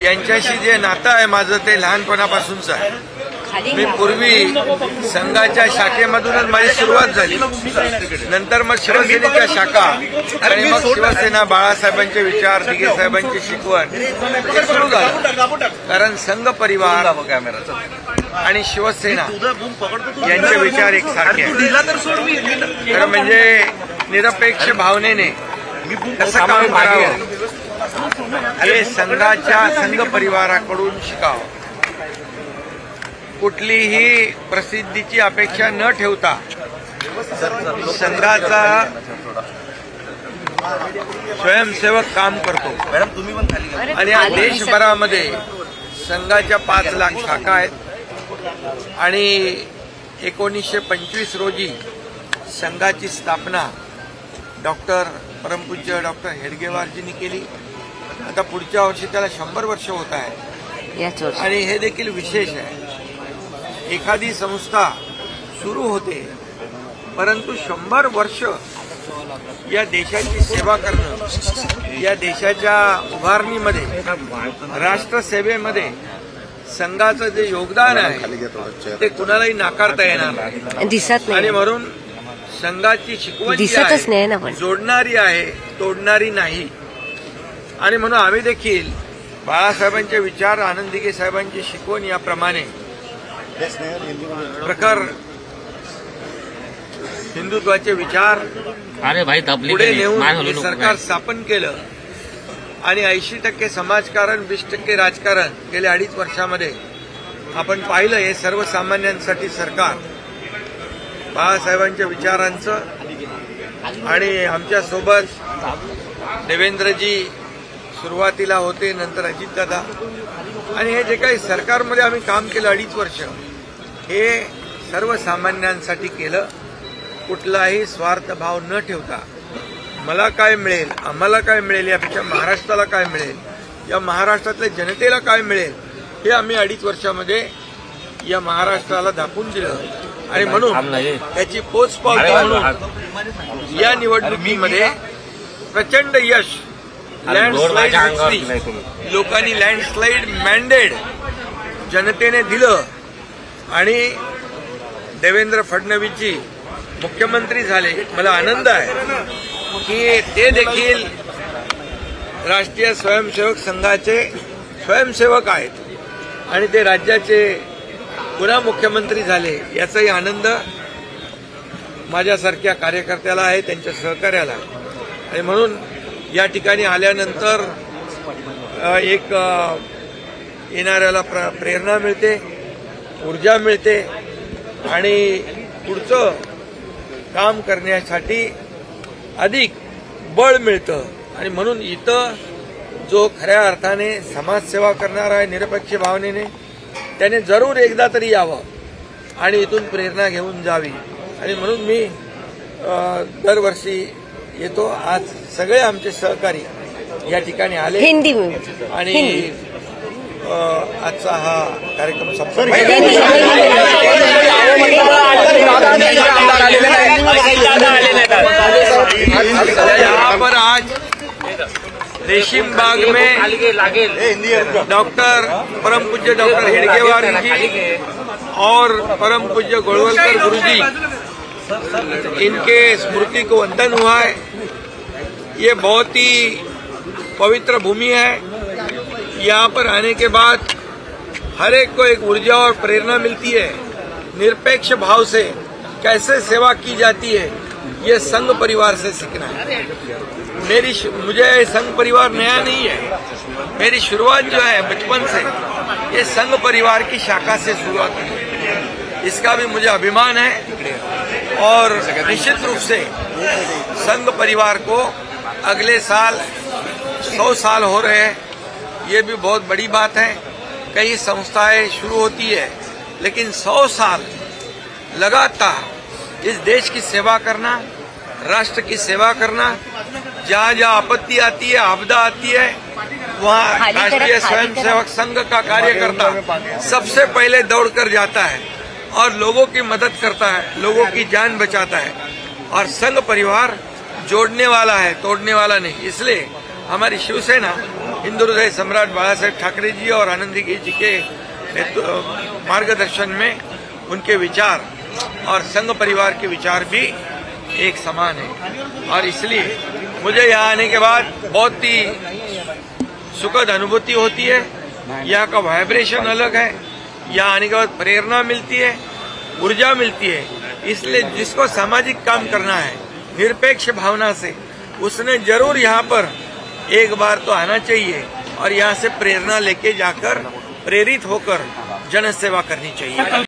यांच्याशी जे नातं आहे माझं ते लहानपणापासूनच आहे. मी पूर्वी संघाच्या शाखेमधूनच माझी सुरुवात झाली. नंतर मग शिवसेनेच्या शाखा आणि मग शिवसेना, बाळासाहेबांचे विचार, दिघे साहेबांची शिकवण हे सुरू झालं. कारण संघ परिवार आणि शिवसेना यांचे विचार एकसारखे आहेत. खरं म्हणजे निरपेक्ष भावनेने कसं काम करावं हे संघ परिवाराकडून शिकावं. कुठलीही प्रसिद्धीची अपेक्षा न ठेवता संघाचा स्वयंसेवक काम करतो. आणि या देशभरामध्ये संघाच्या 5 लाख शाखा आहेत आणि 1925 रोजी संघाची स्थापना परमपूज्य डॉक्टर हेडगेवारजींनी केली. आता पुढच्या वर्षी त्याला 100 वर्ष होत आहे. आणि हे देखील विशेष आहे, एखादी संस्था सुरू होते परंतु 100 वर्ष या देशाची सेवा करणं, या देशाच्या उभारणीमध्ये, राष्ट्रसेवेमध्ये संघाचं जे योगदान आहे ते कुणालाही नाकारता येणार नाही. आणि म्हणून संघाची शिकवण जोडणारी आहे, तोडणारी नाही. आणि म्हणून आम्ही देखील बाळासाहेबांचे विचार, आनंद दिघे साहेबांची शिकवण याप्रमाणे प्रखर हिंदुत्वाचे विचार पुढे नेऊन सरकार स्थापन केलं. आणि 80% समाजकारण, 20% राजकारण गेल्या 2.5 वर्षामध्ये आपण पाहिलं. हे सर्वसामान्यांसाठी सरकार बाळासाहेबांच्या विचारांचं. आणि आमच्यासोबत देवेंद्रजी सुरुवातीला होते, नंतर अजितदादा. आणि हे जे काही सरकारमध्ये आम्ही काम केलं 2.5 वर्ष, हे सर्वसामान्यांसाठी केलं. कुठलाही स्वार्थभाव न ठेवता मला काय मिळेल, आम्हाला काय मिळेल, यापेक्षा महाराष्ट्राला काय मिळेल, या महाराष्ट्रातल्या जनतेला काय मिळेल, हे आम्ही 2.5 वर्षामध्ये या महाराष्ट्राला दाखवून दिलं. आणि म्हणून त्याची पोचपावती म्हणून या निवडणुकीमध्ये प्रचंड यश, लँडस्लाईड, लोकांनी लँडस्लाईड मॅन्डेट जनतेने दिलं. आणि देवेंद्र फडणवीसजी मुख्यमंत्री झाले. मला आनंद आहे की ते देखील राष्ट्रीय स्वयंसेवक संघाचे स्वयंसेवक आहेत आणि ते राज्याचे पुन्हा मुख्यमंत्री झाले. याचाही आनंद माझ्यासारख्या कार्यकर्त्याला आहे, त्यांच्या सहकार्याला. आणि म्हणून या ठिकाणी आल्यानंतर एक येणाऱ्याला प्रेरणा मिळते, ऊर्जा मिळते आणि पुढचं काम करण्यासाठी अधिक बळ मिळतं. आणि म्हणून इथं जो खऱ्या अर्थाने समाजसेवा करणार आहे निरपेक्ष भावनेने, त्याने जरूर एकदा तरी यावं आणि इथून प्रेरणा घेऊन जावी. आणि म्हणून मी दरवर्षी येतो. आज सगळे आमचे सहकारी या ठिकाणी आले आणि आजचा हा कार्यक्रम संपला. यहाँ पर आज रेशीम बाग में परम पूज्य डॉक्टर हेडगेवार जी और परम पूज्य गोळवलकर गुरुजी, इनके स्मृति को वंदन हुआ है. ये बहुत ही पवित्र भूमि है. यहाँ पर आने के बाद हर एक को एक ऊर्जा और प्रेरणा मिलती है. निरपेक्ष भाव से कैसे सेवा की जाती है, ये संघ परिवार से सीखना है. मुझे संघ परिवार नया नहीं है. मेरी शुरुआत जो है बचपन से, ये संघ परिवार की शाखा से शुरुआत हुई. इसका भी मुझे अभिमान है. और निश्चित रूप से संघ परिवार को अगले साल 100 साल हो रहे हैं. ये भी बहुत बड़ी बात है. कई संस्थाएं शुरू होती है लेकिन 100 साल लगातार इस देश की सेवा करना, राष्ट्र की सेवा करना, जहाँ जहाँ आपत्ति आती है, आपदा आती है, वहाँ राष्ट्रीय स्वयंसेवक संघ का कार्यकर्ता सबसे पहले दौड़कर जाता है और लोगों की मदद करता है, लोगों की जान बचाता है. और संघ परिवार जोड़ने वाला है, तोड़ने वाला नहीं. इसलिए हमारी शिवसेना हिंदू हृदय सम्राट बाला साहेब ठाकरे जी और आनंदी जी के मार्गदर्शन में उनके विचार और संघ परिवार के विचार भी एक समान है। और इसलिए मुझे यहाँ आने के बाद बहुत ही सुखद अनुभूति होती है। यहाँ का वाइब्रेशन अलग है, यहाँ आने के बाद प्रेरणा मिलती है, ऊर्जा मिलती है। इसलिए जिसको सामाजिक काम करना है निरपेक्ष भावना से, उसने जरूर यहाँ पर एक बार तो आना चाहिए और यहाँ से प्रेरणा लेके जाकर प्रेरित होकर जन सेवा करनी चाहिए।